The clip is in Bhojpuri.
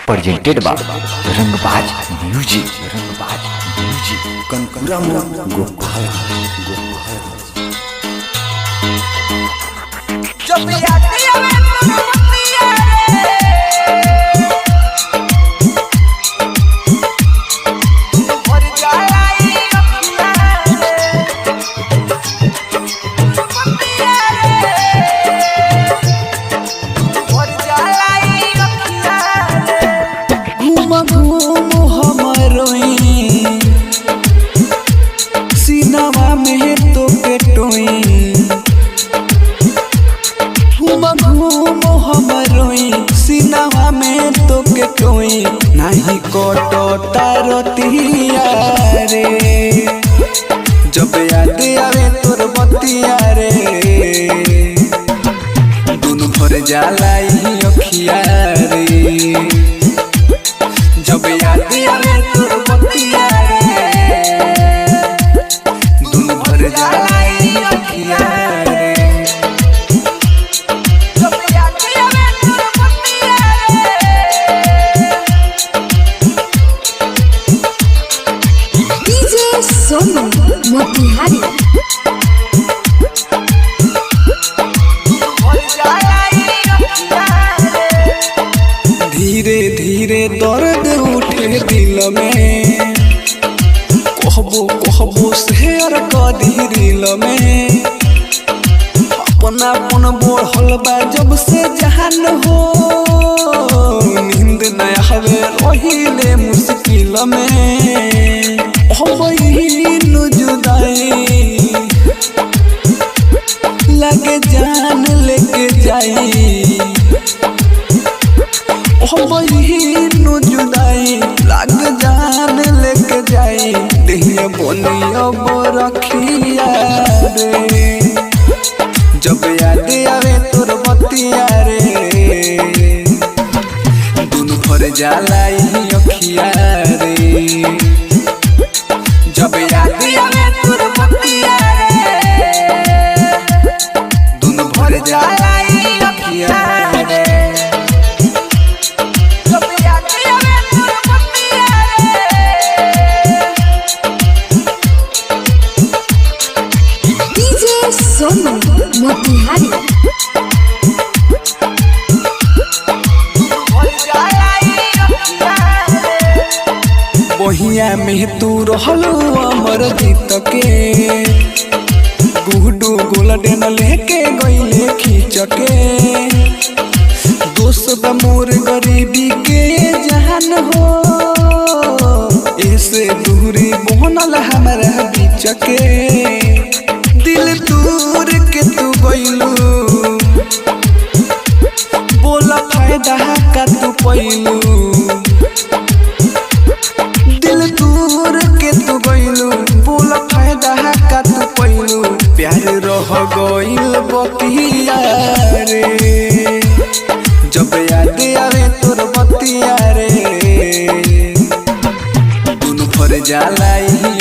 प्रेजेंटेड बाय रंगबाज म्यूजिक। कनकुरा गोपाल जब याद आवे सीनावा में तो पेटोई हमरोई सीनावा में तो पेटोई नहीं कोटो तारतिया रे जब याद आवे तोर बतिया रे दुनु भर जाला ही अखिया रे जब याद आवे तोर बतिया रे दुनु भर जाला ही अखिया रे जब याद आवे तोर बतिया रे डीजे सोनू मोतिहारी धीरे धीरे दर्द उठे दिल में कहबो शेयर कदी दिल में अपना अपन बढ़ल बा जब से जहान हो नींद न आवे रहिले मुश्किल में नु जुदाई लगे जान लेके जाई नु जुदाई लग जान लेके जाई देहिया बोनिया रखिया रे जब याद आवे तोर बतिया रे दुनु भर जाला ही अखिया रे जब याद आवे तोर बतिया रे दुनु भर जाला ही अखिया रे सोनू मोतिहारी बहिया में तू रहलू अमर जीत के गुडू गोल्डन लेके गईले खींच के दोस्त मोर गरीबी के जहान हो ऐसे दूरी बनल हमारा बीच के दिल दूर के तू गईलू बोला फायदा का तू पैलू दिल दूर के तू गईलू बोला फायदा का तू पैलू प्यार रह गईल बतिया रे जब याद आवे तोर बतिया रे दुनु भर जाला ही